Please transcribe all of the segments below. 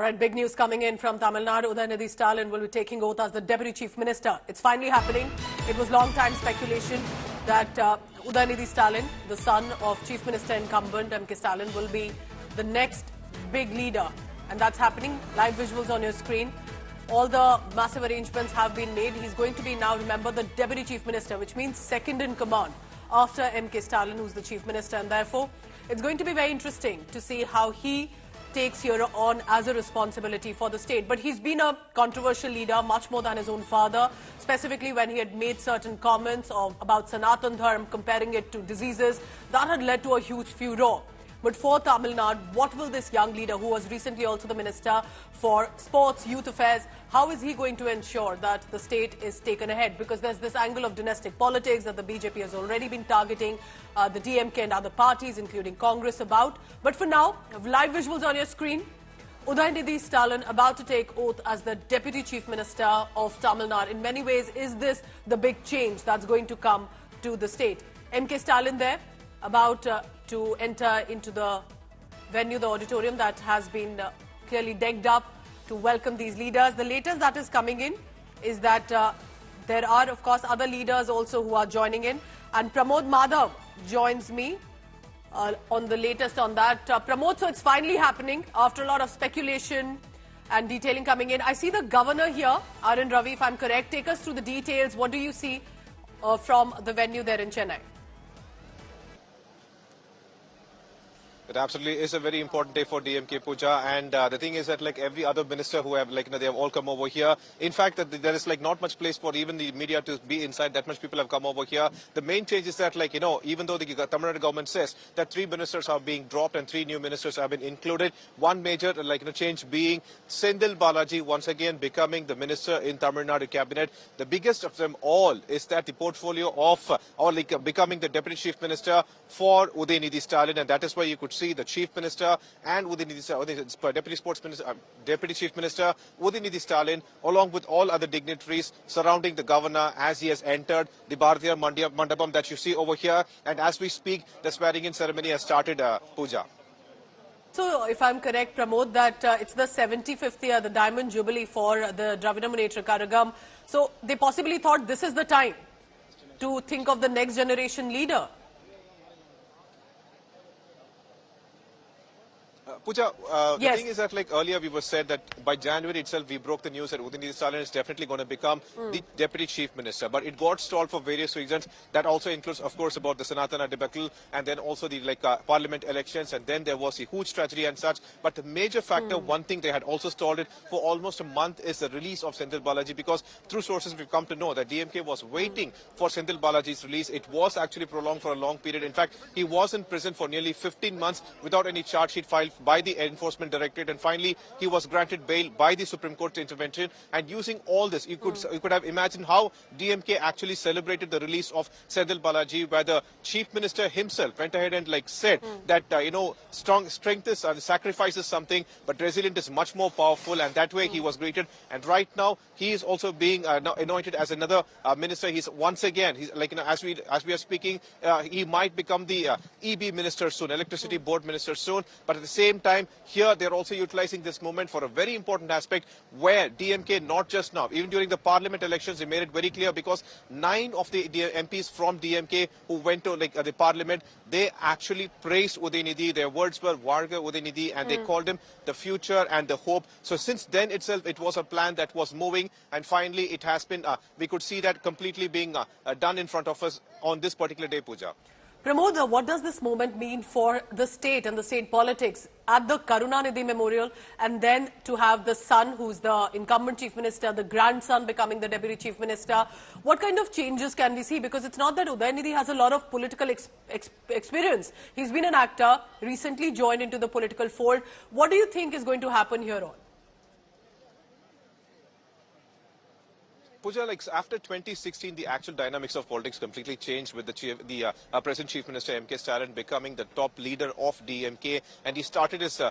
right, big news coming in from Tamil Nadu. Udhayanidhi Stalin will be taking oath as the Deputy Chief Minister. It's finally happening. It was long time speculation that Udhayanidhi Stalin, the son of Chief Minister incumbent MK Stalin, will be the next big leader. And that's happening. Live visuals on your screen. All the massive arrangements have been made. He's going to be now, remember, the Deputy Chief Minister, which means second in command after MK Stalin, who's the Chief Minister. And therefore, it's going to be very interesting to see how he takes here on as a responsibility for the state. But he's been a controversial leader, much more than his own father, specifically when he had made certain comments about Sanatan Dharma, comparing it to diseases. That had led to a huge furor. But for Tamil Nadu, what will this young leader, who was recently also the Minister for Sports, Youth Affairs, how is he going to ensure that the state is taken ahead? Because there's this angle of dynastic politics that the BJP has already been targeting the DMK and other parties, including Congress, about. But for now, live visuals on your screen. Udhayanidhi Stalin about to take oath as the Deputy Chief Minister of Tamil Nadu. In many ways, is this the big change that's going to come to the state? MK Stalin there, about to enter into the venue, the auditorium that has been clearly decked up to welcome these leaders. The latest that is coming in is that there are, of course, other leaders also who are joining in. And Pramod Madhav joins me on the latest on that. Pramod, so it's finally happening after a lot of speculation and detailing coming in. I see the governor here, Arun Ravi, if I'm correct. Take us through the details. What do you see from the venue there in Chennai? It absolutely is a very important day for DMK, Pooja, and the thing is that like every other minister who have they have all come over here. In fact, there is not much place for even the media to be inside. That much people have come over here. The main change is that even though the Tamil Nadu government says that 3 ministers are being dropped and 3 new ministers have been included, one major change being Senthil Balaji once again becoming the minister in Tamil Nadu cabinet. The biggest of them all is that the portfolio of becoming the Deputy Chief Minister for Udhayanidhi Stalin, and that is why you could see the Chief Minister and Deputy Chief Minister Udhayanidhi Stalin, along with all other dignitaries surrounding the governor as he has entered the Bharathiyar Mandapam that you see over here. And as we speak, the swearing-in ceremony has started, Pooja. So, if I'm correct, Pramod, that it's the 75th year, the Diamond Jubilee for the Dravida Munnetra Kazhagam. So, they possibly thought this is the time to think of the next generation leader. Pooja, the thing is that earlier we were said that by January itself we broke the news that Udhayanidhi Stalin is definitely going to become the Deputy Chief Minister. But it got stalled for various reasons. That also includes, of course, about the Sanatana debacle and then also the parliament elections, and then there was a huge tragedy and such. But the major factor, one thing they had also stalled it for almost a month, is the release of Senthil Balaji, because through sources we've come to know that DMK was waiting for Senthil Balaji's release. It was actually prolonged for a long period. In fact, he was in prison for nearly 15 months without any charge sheet filed by the Enforcement Directorate, and finally he was granted bail by the Supreme Court's intervention. And using all this, you could have imagined how DMK actually celebrated the release of Senthil Balaji, where the Chief Minister himself went ahead and said that strength is sacrifice is something, but resilience is much more powerful, and that way he was greeted. And right now he is also being anointed as another minister. He's once again, as we are speaking, he might become the EB minister soon, Electricity Board minister soon. But at the same time, here they're also utilizing this moment for a very important aspect, where DMK, not just now, even during the parliament elections, they made it very clear, because 9 of the MPs from DMK who went to the parliament, they actually praised Udhayanidhi. Their words were Varga Udhayanidhi, and they called him the future and the hope. So since then itself, it was a plan that was moving, and finally it has been, we could see that completely being done in front of us on this particular day, Pooja. Pramod, what does this moment mean for the state and the state politics at the Karunanidhi Memorial, and then to have the son, who's the incumbent Chief Minister, the grandson becoming the Deputy Chief Minister? What kind of changes can we see? Because it's not that Udhayanidhi has a lot of political experience. He's been an actor, recently joined into the political fold. What do you think is going to happen here on? Pooja, like after 2016, the actual dynamics of politics completely changed with the present Chief Minister MK Stalin becoming the top leader of DMK, and he started his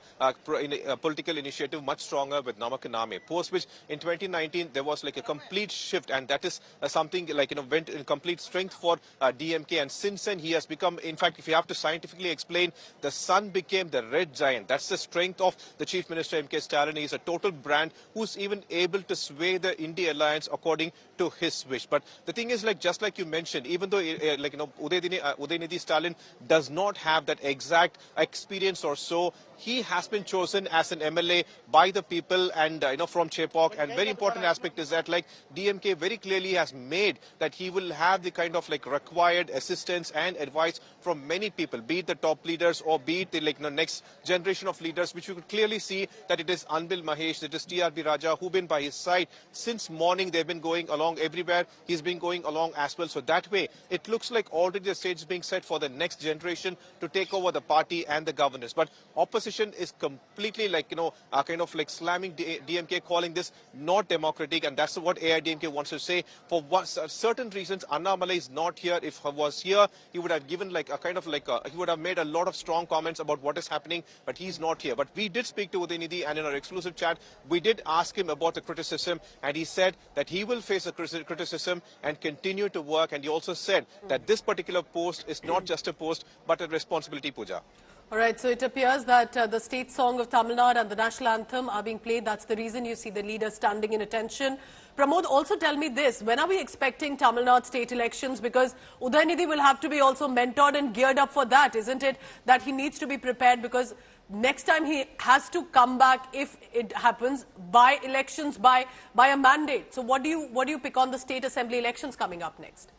political initiative much stronger with Namak Name. Post which in 2019 there was like a complete shift, and that is something like went in complete strength for DMK. And since then he has become, in fact, if you have to scientifically explain, the sun became the red giant. That's the strength of the Chief Minister MK Stalin. He is a total brand who's even able to sway the India alliance according to his wish. But the thing is, like just like you mentioned, even though Udhayanidhi Stalin does not have that exact experience or so, he has been chosen as an MLA by the people and from Chepauk. And very important aspect is that like DMK very clearly has made that he will have the kind of like required assistance and advice from many people, be it the top leaders or be it the next generation of leaders, which you could clearly see that it is Anbil Mahesh, it is TRB Raja, who've been by his side since morning. They've been going along everywhere. He's been going along as well. So that way, it looks like already the stage is being set for the next generation to take over the party and the governance. But opposition is completely kind of like slamming DMK, calling this not democratic, and that's what AIDMK wants to say. For certain reasons, Annamalai is not here. If he was here, he would have given like a kind of he would have made a lot of strong comments about what is happening, but he's not here. But we did speak to Udhayanidhi, and in our exclusive chat, we did ask him about the criticism, and he said that he will face a criticism and continue to work. And he also said that this particular post is not just a post, but a responsibility, Pooja. All right, so it appears that the state song of Tamil Nadu and the national anthem are being played. That's the reason you see the leader standing in attention. Pramod, also tell me this. When are we expecting Tamil Nadu state elections? Because Udhayanidhi will have to be also mentored and geared up for that, isn't it? That he needs to be prepared, because next time he has to come back, if it happens, by elections, by a mandate. So what do you pick on the state assembly elections coming up next?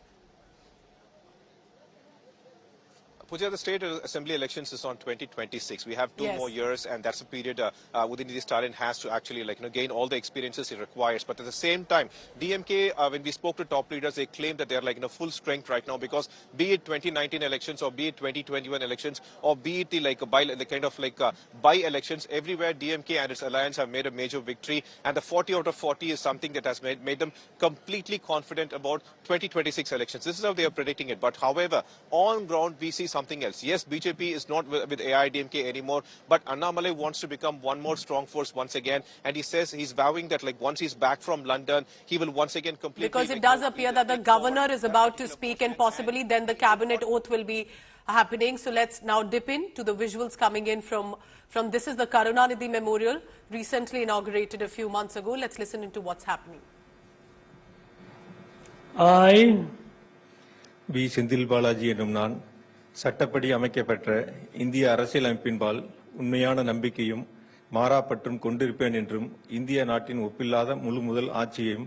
Pooja, the state assembly elections is on 2026. We have two more years, and that's a period Udhayanidhi Stalin has to actually gain all the experiences he requires. But at the same time, DMK, when we spoke to top leaders, they claim that they are full strength right now, because be it 2019 elections or be it 2021 elections or be it the by-elections, everywhere DMK and its alliance have made a major victory, and the 40 out of 40 is something that has made them completely confident about 2026 elections. This is how they are predicting it. But however, on ground we see something else. Yes, BJP is not with AIDMK anymore, but Annamalai wants to become one more strong force once again, and he says he's vowing that once he's back from London, he will once again completely... Because it does appear that the governor is about to speak, and possibly then the cabinet oath will be happening. So let's now dip into the visuals coming in from this is the Karunanidhi Memorial, recently inaugurated a few months ago. Let's listen into what's happening. I, Senthil Balaji என்னும் நான் சட்டப்படி அமைக்கப்பட்ட இந்திய அரசியலமைப்பின்பால் உண்மையான நம்பிக்கையும் மாறாப்பற்றும் கொண்டிருப்பேன் என்றும் இந்திய நாட்டின் ஒப்பில்லாத முழு முதல் ஆட்சியையும்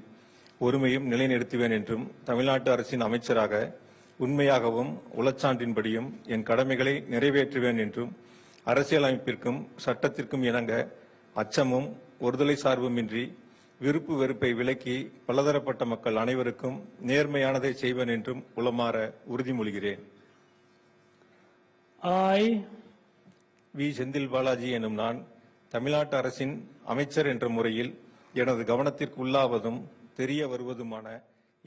ஒருமையும் நிலைநிறுத்துவேன் என்றும் தமிழ்நாட்டு அரசின் அமைச்சராக உண்மையாகவும் உளச்சான்றின்படியும் என் கடமைகளை நிறைவேற்றுவேன் என்றும் அரசியலமைப்பிற்கும் சட்டத்திற்கும் இணங்க அச்சமும் ஒருதலை சார்புமின்றி விருப்பு வெறுப்பை விலக்கி பலதரப்பட்ட மக்கள் அனைவருக்கும் நேர்மையானதை செய்வேன் என்றும் உளமாற உறுதிமொழிகிறேன். I, செந்தில் பாலாஜி எனும் நான் தமிழ்நாட்டு அரசின் அமைச்சர் என்ற முறையில் எனது கவனத்திற்கு உள்ளாவதும் தெரிய வருவதுமான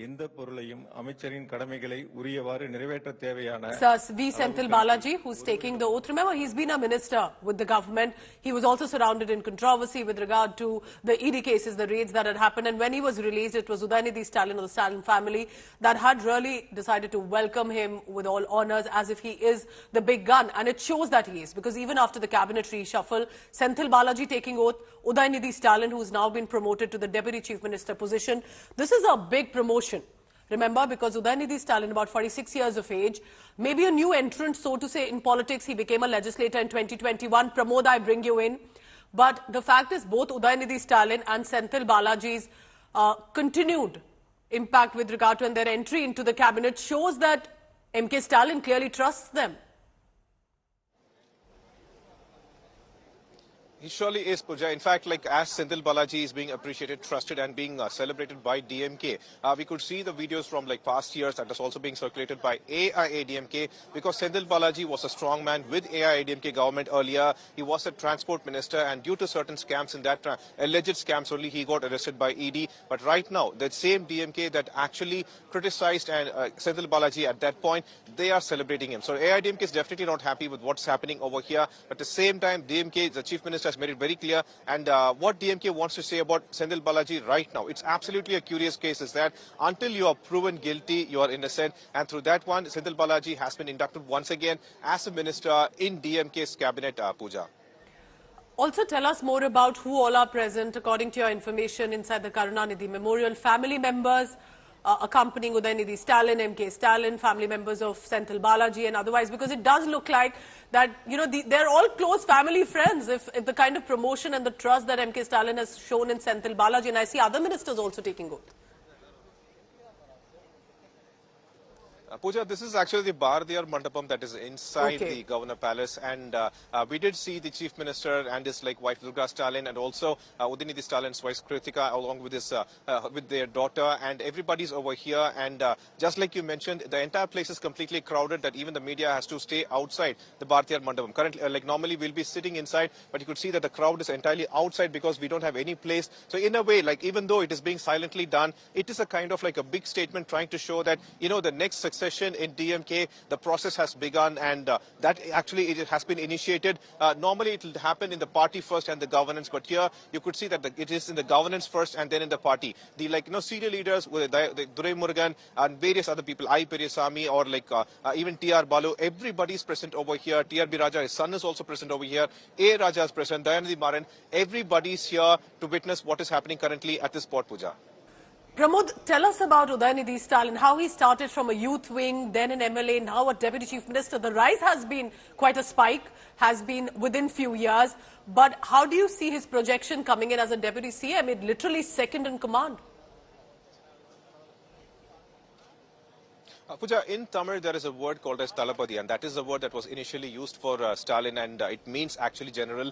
எந்த பொருளையும் அமைச்சரின் கடமைகளை உரியவாறு நிறைவேற்ற தேவையான Senthil Balaji, who's taking the oath. Remember, he's been a minister with the government. He was also surrounded in controversy with regard to the ED cases, the raids that had happened. And when he was released, it was Udhayanidhi Stalin or the Stalin family that had really decided to welcome him with all honors, as if he is the big gun. And it shows that he is, because even after the cabinet reshuffle, Senthil Balaji taking oath, Udhayanidhi Stalin, who's now been promoted to the deputy chief minister position. This is a big promotion. Remember, because Udhayanidhi Stalin, about 46 years of age, maybe a new entrant, so to say, in politics. He became a legislator in 2021. Pramod, I bring you in. But the fact is, both Udhayanidhi Stalin and Senthil Balaji's continued impact with regard to their entry into the cabinet shows that MK Stalin clearly trusts them. He surely is, Pooja. In fact, like as Senthil Balaji is being appreciated, trusted and being celebrated by DMK, we could see the videos from like past years that is also being circulated by AIADMK because Senthil Balaji was a strong man with AIADMK government earlier. He was a transport minister and due to certain scams in that alleged scams only he got arrested by ED. But right now, the same DMK that actually criticized and Senthil Balaji at that point, they are celebrating him. So AIADMK is definitely not happy with what's happening over here. But at the same time, DMK, the Chief Minister, has made it very clear. And what DMK wants to say about Senthil Balaji right now, it's absolutely a curious case is that until you are proven guilty, you are innocent. And through that one, Senthil Balaji has been inducted once again as a minister in DMK's cabinet, Pooja. Also, tell us more about who all are present, according to your information, inside the Karunanidhi Memorial. Family members accompanying Udhayanidhi Stalin, MK Stalin, family members of Senthil Balaji and otherwise, because it does look like that, you know, they're all close family friends if the kind of promotion and the trust that MK Stalin has shown in Senthil Balaji, and I see other ministers also taking oath. Pooja, this is actually the Bharathiyar Mandapam that is inside the Governor Palace, and we did see the Chief Minister and his wife Durga Stalin, and also Udhayanidhi Stalin's wife Kritika, along with his with their daughter, and everybody's over here. And just like you mentioned, the entire place is completely crowded. That even the media has to stay outside the Bharathiyar Mandapam. Currently, normally we'll be sitting inside, but you could see that the crowd is entirely outside because we don't have any place. So in a way, even though it is being silently done, it is a kind of a big statement trying to show that the next succession in DMK, the process has begun, and that actually it has been initiated. Normally it will happen in the party first and the governance, but here you could see that it is in the governance first and then in the party. The senior leaders, Durai Murugan and various other people, I. Periyasamy or even T.R. Balu, everybody is present over here. T.R.B. Raja, his son, is also present over here. A. Raja is present. Dayanidhi Maran, everybody is here to witness what is happening currently at this spot, Pooja. Pramod, tell us about Udhayanidhi Stalin, how he started from a youth wing, then an MLA, now a Deputy Chief Minister. The rise has been quite a spike, has been within few years. But how do you see his projection coming in as a Deputy CM, literally second in command? Pooja, in Tamil there is a word called as Talapati, and that is the word that was initially used for Stalin, and it means actually general.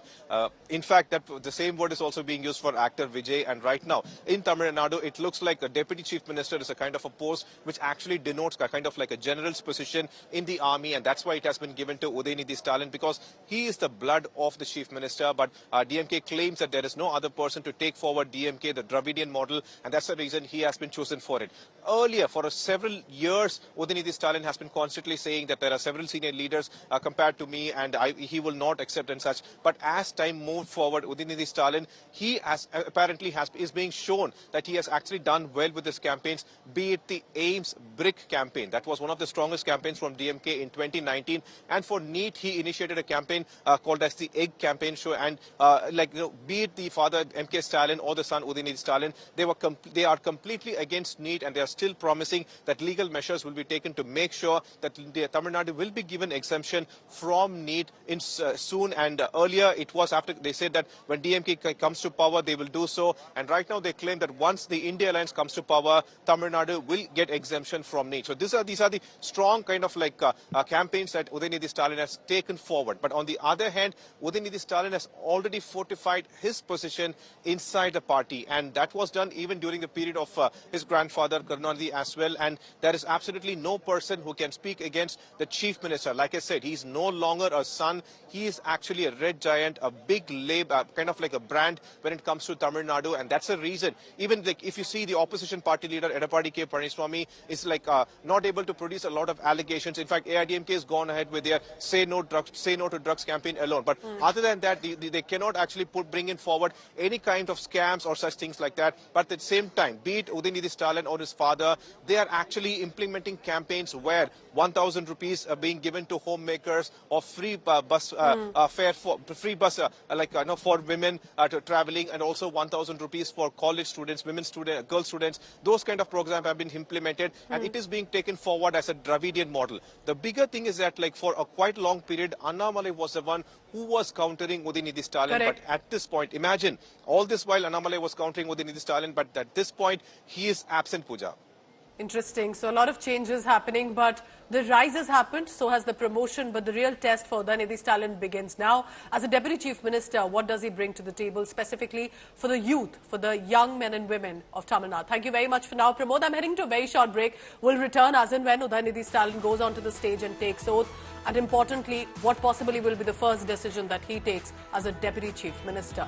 In fact, the same word is also being used for actor Vijay, and right now in Tamil Nadu it looks like a Deputy Chief Minister is a kind of a post which actually denotes a kind of a general's position in the army, and that's why it has been given to Udhayanidhi Stalin because he is the blood of the Chief Minister. But DMK claims that there is no other person to take forward DMK, the Dravidian model, and that's the reason he has been chosen for it. Earlier, for several years, Udhayanidhi Stalin has been constantly saying that there are several senior leaders compared to me, and he will not accept and such. But as time moved forward, Udhayanidhi Stalin, he apparently is being shown that he has actually done well with his campaigns, be it the AIMS BRIC campaign. That was one of the strongest campaigns from DMK in 2019. And for NEET, he initiated a campaign called as the Egg Campaign Show. And be it the father MK Stalin or the son Udhayanidhi Stalin, they are completely against NEET, and they are still promising that legal measures will be taken to make sure that Tamil Nadu will be given exemption from NEET soon. And earlier it was after they said that when DMK comes to power, they will do so. And right now they claim that once the India Alliance comes to power, Tamil Nadu will get exemption from NEET. So these are the strong kind of campaigns that Udhayanidhi Stalin has taken forward. But on the other hand, Udhayanidhi Stalin has already fortified his position inside the party, and that was done even during the period of his grandfather Karunanidhi as well. And there is absolutely no person who can speak against the Chief Minister. Like I said, he's no longer a son. He is actually a red giant, a big label, kind of like a brand when it comes to Tamil Nadu. And that's the reason. Even if you see the opposition party leader, Edappadi K. Palaniswamy, is not able to produce a lot of allegations. In fact, AIDMK has gone ahead with their say no to drugs campaign alone. But other than that, they cannot actually bring in forward any kind of scams or such things like that. But at the same time, be it Udhayanidhi Stalin or his father, they are actually implementing campaigns where 1,000 rupees are being given to homemakers, or free bus fare for for women to traveling, and also 1,000 rupees for college students, girl students. Those kind of programs have been implemented, and it is being taken forward as a Dravidian model. The bigger thing is that for a quite long period, Annamalai was the one who was countering Udhayanidhi Stalin. Correct. But at this point, imagine all this while Annamalai was countering Udhayanidhi Stalin, but at this point he is absent, Pooja. Interesting. So a lot of changes happening, but the rise has happened, so has the promotion. But the real test for Udhayanidhi Stalin begins now. As a Deputy Chief Minister, what does he bring to the table specifically for the youth, for the young men and women of Tamil Nadu? Thank you very much for now, Pramod. I'm heading to a very short break. We'll return as and when Udhayanidhi Stalin goes onto the stage and takes oath. And importantly, what possibly will be the first decision that he takes as a Deputy Chief Minister.